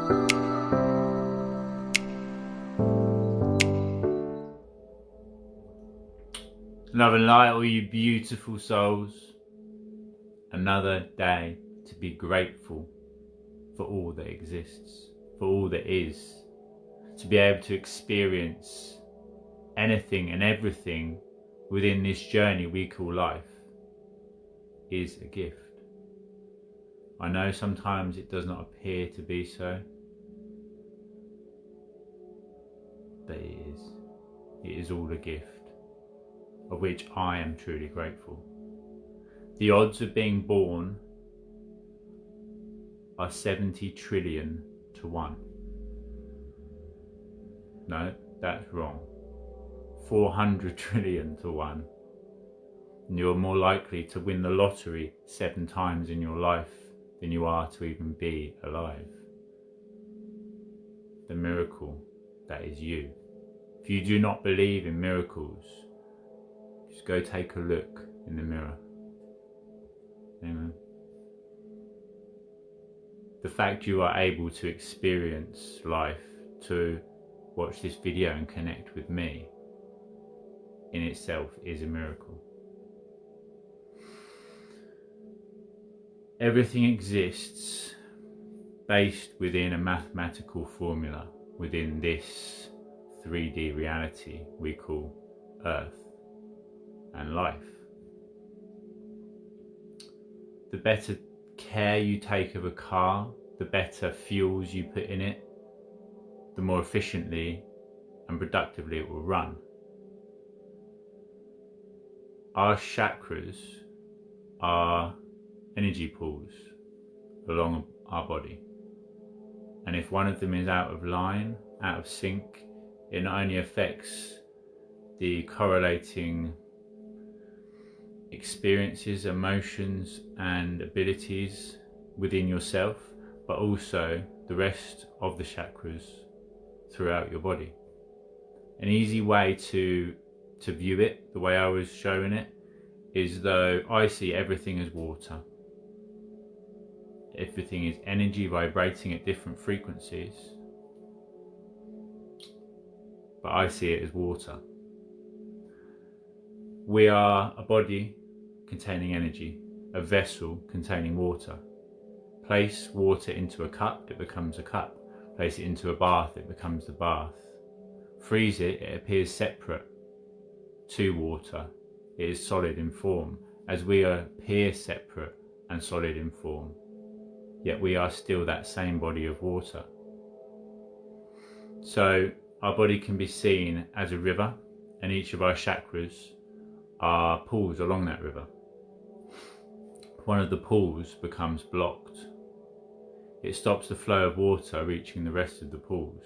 Love and light, all you beautiful souls. Another day to be grateful for all that exists, for all that is. To be able to experience anything and everything within this journey we call life is a gift. I know sometimes it does not appear to be so, but it is. It is all a gift, of which I am truly grateful. The odds of being born are 70 trillion to 1. No, that's wrong. 400 trillion to 1. And you're more likely to win the lottery 7 times in your life than you are to even be alive. The miracle that is you. If you do not believe in miracles, just go take a look in the mirror. Amen. The fact you are able to experience life, to watch this video and connect with me, in itself is a miracle. Everything exists based within a mathematical formula, within this 3D reality we call Earth and life. The better care you take of a car, the better fuels you put in it, the more efficiently and productively it will run. Our chakras are energy pools along our body. And if one of them is out of line, out of sync, it not only affects the correlating experiences, emotions and abilities within yourself, but also the rest of the chakras throughout your body. An easy way to view it, the way I was showing it, is though I see everything as water. Everything is energy vibrating at different frequencies, but I see it as water. We are a body containing energy, a vessel containing water. Place water into a cup, it becomes a cup. Place it into a bath, it becomes the bath. Freeze it, it appears separate to water. It is solid in form, as we appear separate and solid in form. Yet we are still that same body of water. So our body can be seen as a river, and each of our chakras are pools along that river. One of the pools becomes blocked. It stops the flow of water reaching the rest of the pools.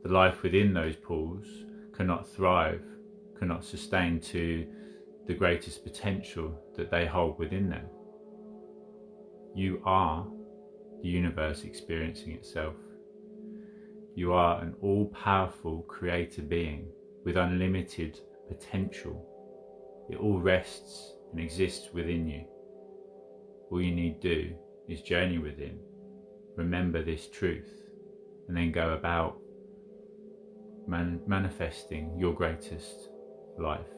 The life within those pools cannot thrive, cannot sustain to the greatest potential that they hold within them. You are the universe experiencing itself. You are an all-powerful creator being with unlimited potential. It all rests and exists within you. All you need to do is journey within, remember this truth, and then go about manifesting your greatest life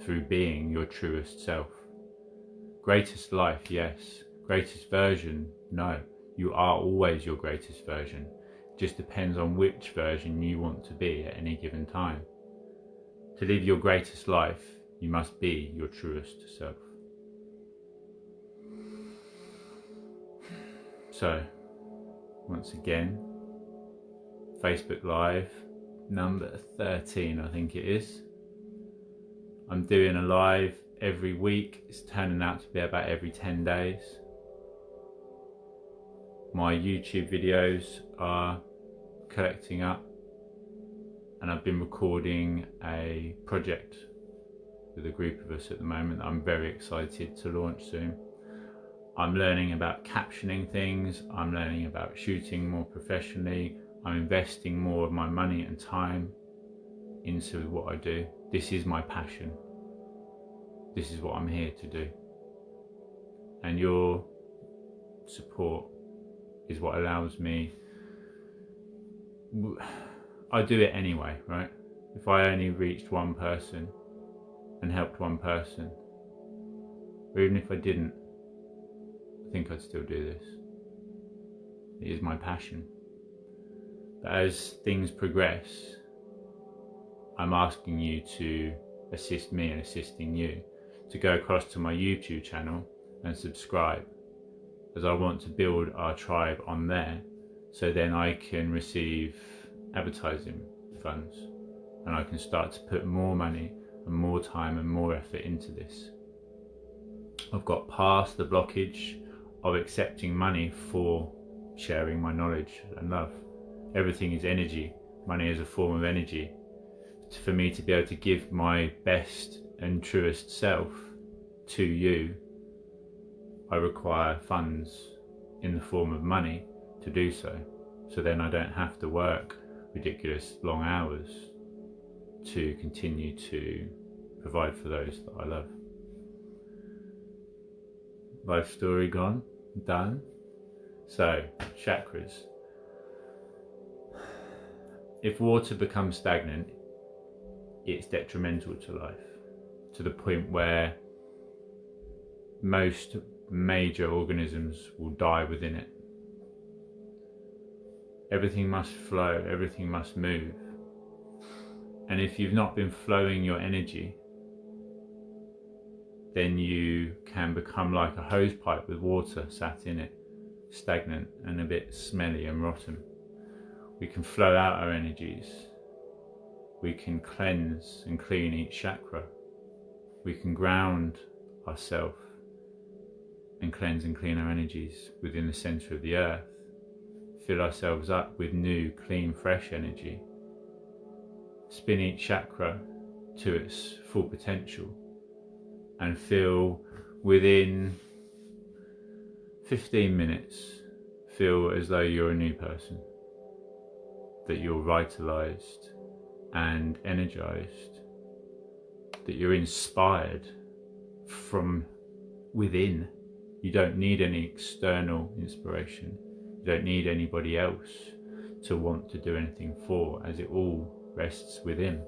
through being your truest self. Greatest life, yes. Greatest version, no. You are always your greatest version. It just depends on which version you want to be at any given time. To live your greatest life, you must be your truest self. So, once again, Facebook Live, number 13 I think it is. I'm doing a live every week. It's turning out to be about every 10 days. My YouTube videos are collecting up, and I've been recording a project with a group of us at the moment that I'm very excited to launch soon. I'm learning about captioning things, I'm learning about shooting more professionally, I'm investing more of my money and time into what I do. This is my passion. This is what I'm here to do. And your support is what allows me I do it anyway, right? If I only reached one person and helped one person, or even if I didn't, I think I'd still do this. It is my passion. But as things progress, I'm asking you to assist me in assisting you, to go across to my YouTube channel and subscribe, as I want to build our tribe on there, so then I can receive advertising funds and I can start to put more money and more time and more effort into this. I've got past the blockage of accepting money for sharing my knowledge and love. Everything is energy. Money is a form of energy. For me to be able to give my best and truest self to you, I require funds in the form of money to do so. So then I don't have to work ridiculous long hours to continue to provide for those that I love. Life story gone, done. So, chakras. If water becomes stagnant, it's detrimental to life, to the point where most major organisms will die within it. Everything must flow, everything must move. And if you've not been flowing your energy, then you can become like a hose pipe with water sat in it, stagnant and a bit smelly and rotten. We can flow out our energies. We can cleanse and clean each chakra. We can ground ourselves and cleanse and clean our energies within the centre of the earth. Fill ourselves up with new, clean, fresh energy. Spin each chakra to its full potential and feel within 15 minutes, feel as though you're a new person, that you're vitalised and energised, that you're inspired from within. You don't need any external inspiration. You don't need anybody else to want to do anything for, as it all rests within.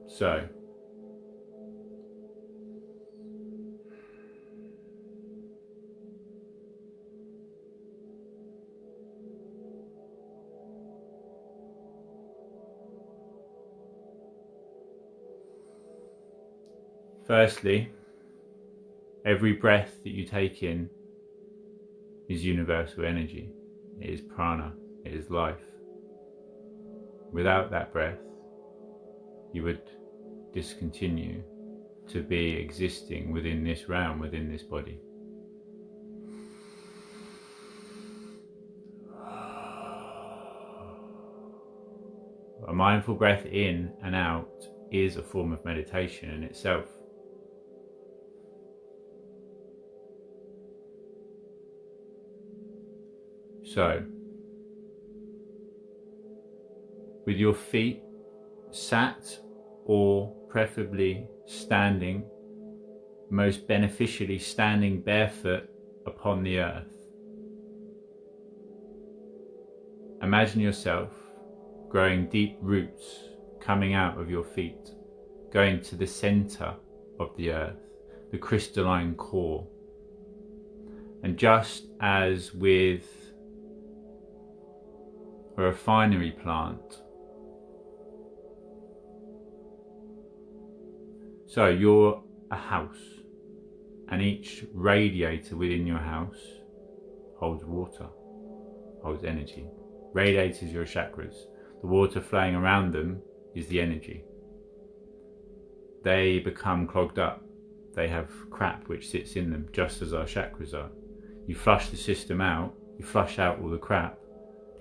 So, firstly, every breath that you take in is universal energy. It is prana, it is life. Without that breath, you would discontinue to be existing within this realm, within this body. A mindful breath in and out is a form of meditation in itself. So, with your feet sat or preferably standing, most beneficially standing barefoot upon the earth, imagine yourself growing deep roots coming out of your feet, going to the centre of the earth, the crystalline core. And just as with a refinery plant, so you're a house, and each radiator within your house holds water, holds energy. Radiators are your chakras. The water flowing around them is the energy. They become clogged up. They have crap which sits in them, just as our chakras are. You flush the system out, you flush out all the crap,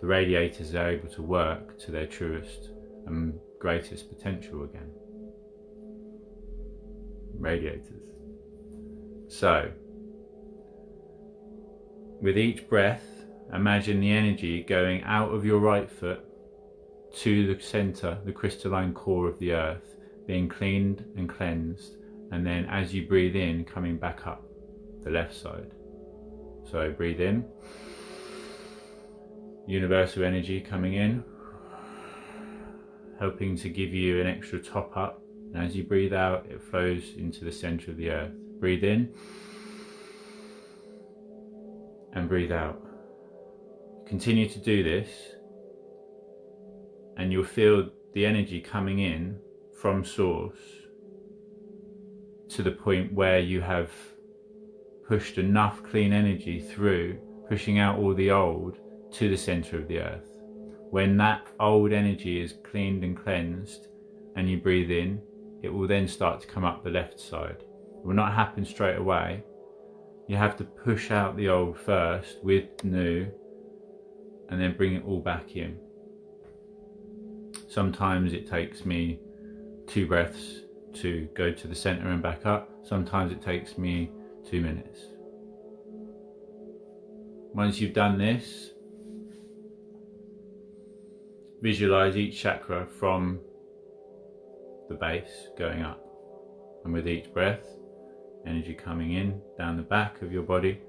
the radiators are able to work to their truest and greatest potential again. Radiators. So, with each breath, imagine the energy going out of your right foot to the centre, the crystalline core of the earth, being cleaned and cleansed, and then as you breathe in, coming back up the left side. So breathe in universal energy coming in, helping to give you an extra top up. And as you breathe out, it flows into the center of the earth. Breathe in and breathe out. Continue to do this, and you'll feel the energy coming in from source to the point where you have pushed enough clean energy through, pushing out all the old to the center of the earth. When that old energy is cleaned and cleansed and you breathe in, it will then start to come up the left side. It will not happen straight away. You have to push out the old first with new, and then bring it all back in. Sometimes it takes me 2 breaths to go to the center and back up. Sometimes it takes me 2 minutes. Once you've done this, visualize each chakra from the base going up. And with each breath, energy coming in down the back of your body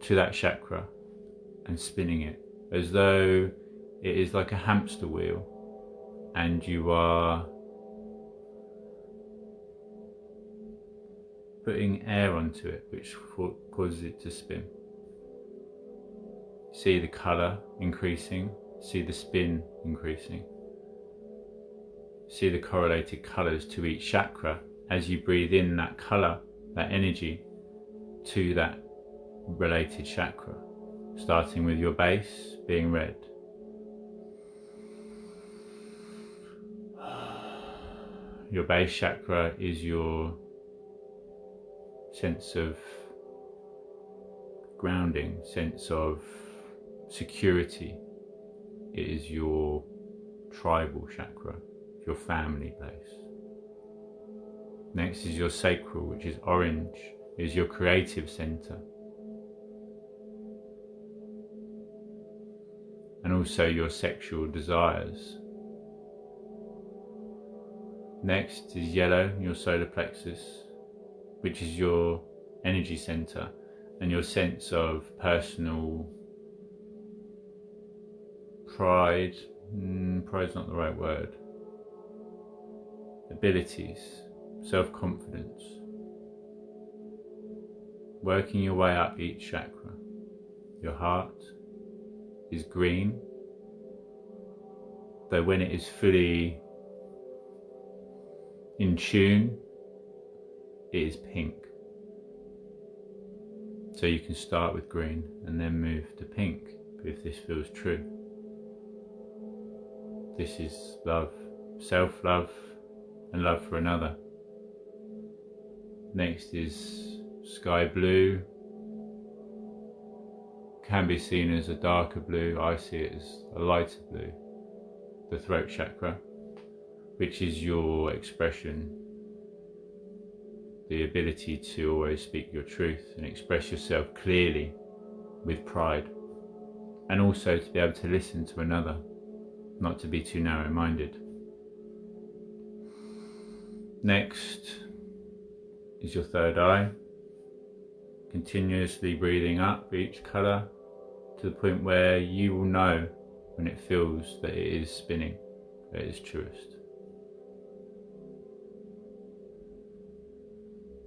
to that chakra and spinning it as though it is like a hamster wheel, and you are putting air onto it, which causes it to spin. See the colour increasing, see the spin increasing. See the correlated colours to each chakra as you breathe in that colour, that energy to that related chakra, starting with your base being red. Your base chakra is your sense of grounding, sense of security. It is your tribal chakra, your family place. Next is your sacral, which is orange, is your creative center. And also your sexual desires. Next is yellow, your solar plexus, which is your energy center and your sense of personal pride. Pride's not the right word. Abilities, self-confidence. Working your way up each chakra. Your heart is green, though when it is fully in tune, it is pink. So you can start with green and then move to pink if this feels true. This is love, self-love and love for another. Next is sky blue. Can be seen as a darker blue. I see it as a lighter blue. The throat chakra, which is your expression, the ability to always speak your truth and express yourself clearly with pride, and also to be able to listen to another, not to be too narrow-minded. Next is your third eye, continuously breathing up each colour to the point where you will know when it feels that it is spinning, that it is truest.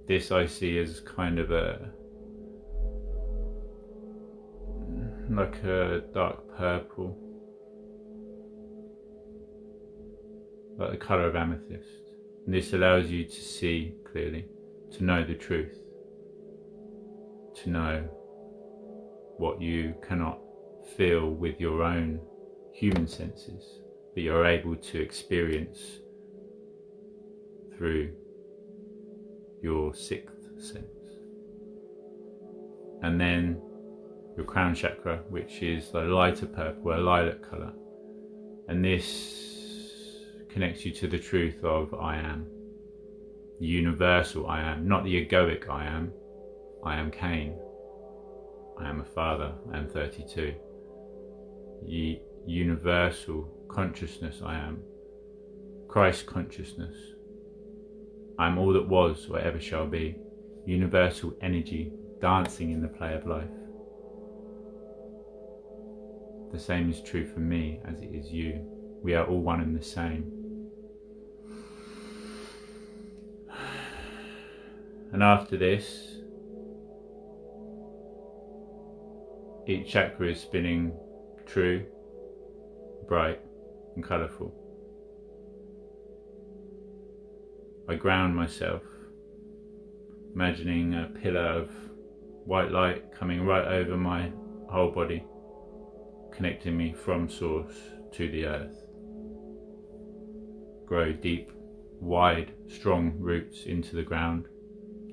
This I see as kind of like a dark purple, like the colour of amethyst. And this allows you to see clearly, to know the truth, to know what you cannot feel with your own human senses, but you're able to experience through your sixth sense. And then your crown chakra, which is the lighter purple, a lilac colour, and this connects you to the truth of I am, the universal I am, not the egoic I am Cain, I am a father, I am 32, the universal consciousness I am, Christ consciousness, I am all that was or ever shall be, universal energy dancing in the play of life. the same is true for me as it is you. We are all one and the same. And after this, each chakra is spinning true, bright and colourful. I ground myself, imagining a pillar of white light coming right over my whole body, connecting me from source to the earth. Grow deep, wide, strong roots into the ground,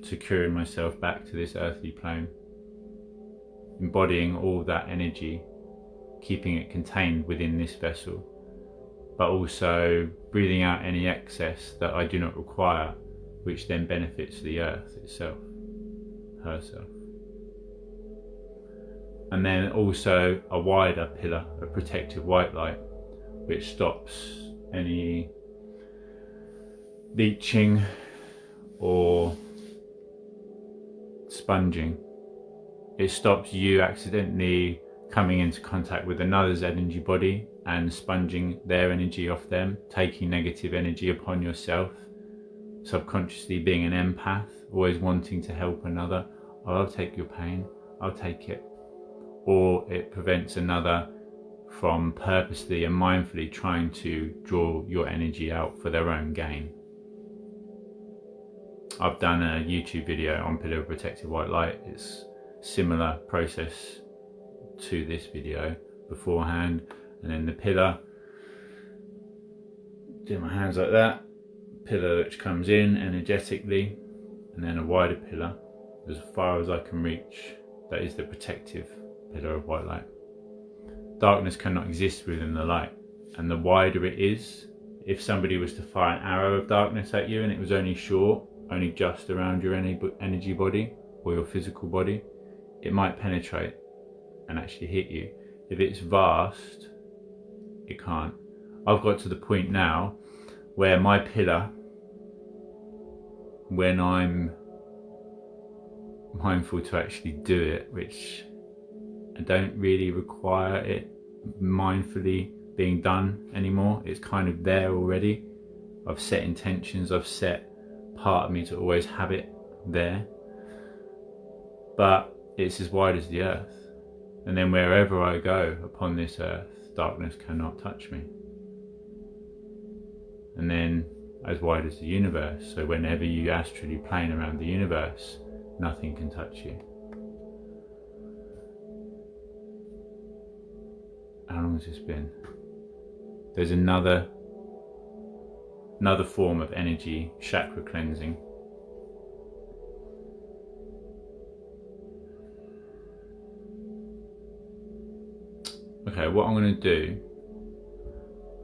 securing myself back to this earthly plane, embodying all that energy, keeping it contained within this vessel, but also breathing out any excess that I do not require, which then benefits the earth itself, herself. And then also a wider pillar of protective white light, which stops any leaching or sponging. It stops you accidentally coming into contact with another's energy body and sponging their energy off them, taking negative energy upon yourself, subconsciously being an empath, always wanting to help another. Oh, I'll take your pain, I'll take it. Or it prevents another from purposely and mindfully trying to draw your energy out for their own gain. I've done a YouTube video on pillar of protective white light. It's similar process to this video beforehand, and then the pillar, do my hands like that, pillar which comes in energetically, and then a wider pillar as far as I can reach, that is the protective pillar of white light. Darkness cannot exist within the light, and the wider it is, if somebody was to fire an arrow of darkness at you and it was only short, only just around your energy body or your physical body, it might penetrate and actually hit you. If it's vast, it can't. I've got to the point now where my pillar, when I'm mindful to actually do it, which I don't really require it mindfully being done anymore, it's kind of there already. I've set intentions, I've set part of me to always have it there, but it's as wide as the earth, and then wherever I go upon this earth, darkness cannot touch me. And then as wide as the universe, so whenever you astrally plane around the universe, nothing can touch you. How long has this been? There's another form of energy, chakra cleansing. Okay, what I'm going to do,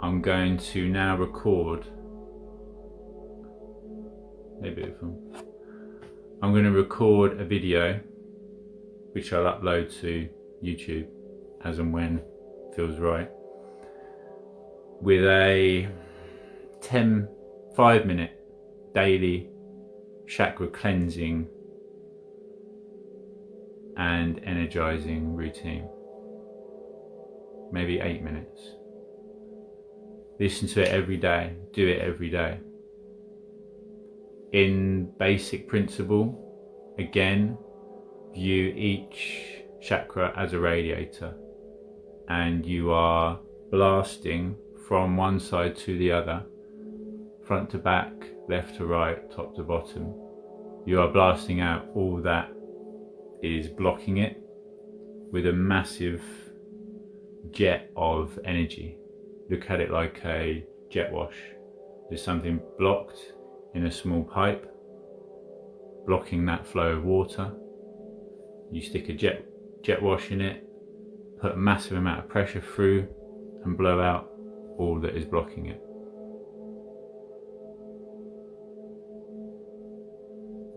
I'm going to now record, I'm going to record a video which I'll upload to YouTube as and when feels right, with a 5-minute daily chakra cleansing and energizing routine. Maybe 8 minutes. Listen to it every day, do it every day. In basic principle, again, view each chakra as a radiator, and you are blasting from one side to the other, front to back, left to right, top to bottom. You are blasting out all that is blocking it with a massive jet of energy. Look at it like a jet wash. There's something blocked in a small pipe, blocking that flow of water. You stick a jet wash in it, put a massive amount of pressure through, and blow out all that is blocking it.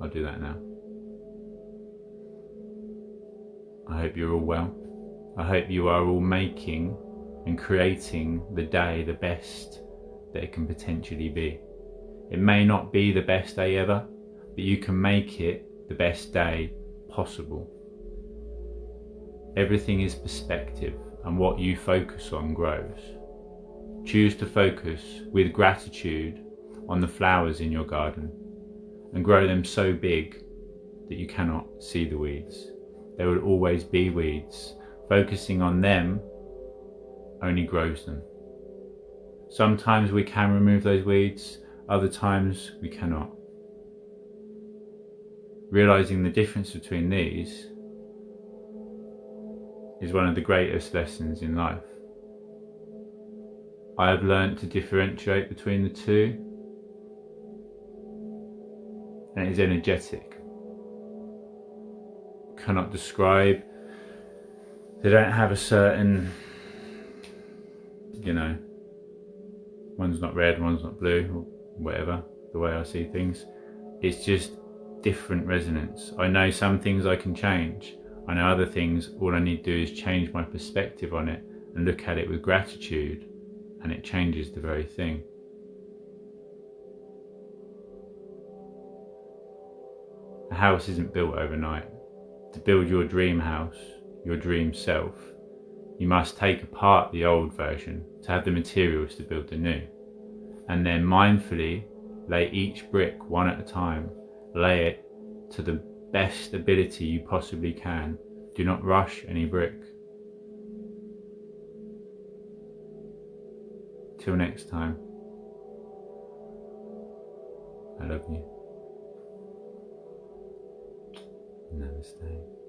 I'll do that now. I hope you're all well. I hope you are all making and creating the day the best that it can potentially be. It may not be the best day ever, but you can make it the best day possible. Everything is perspective. and what you focus on grows. Choose to focus with gratitude on the flowers in your garden and grow them so big that you cannot see the weeds. There will always be weeds. Focusing on them only grows them. Sometimes we can remove those weeds, other times we cannot. Realizing the difference between these is one of the greatest lessons in life. I have learned to differentiate between the two, and it is energetic. Cannot describe. They don't have a certain, one's not red, one's not blue, or whatever, the way I see things. It's just different resonance. I know some things I can change. I know other things, all I need to do is change my perspective on it and look at it with gratitude, and it changes the very thing. A house isn't built overnight. To build your dream house, your dream self, you must take apart the old version to have the materials to build the new, and then mindfully lay each brick one at a time. Lay it to the best ability you possibly can. Do not rush any brick. Till next time, I love you. Namaste.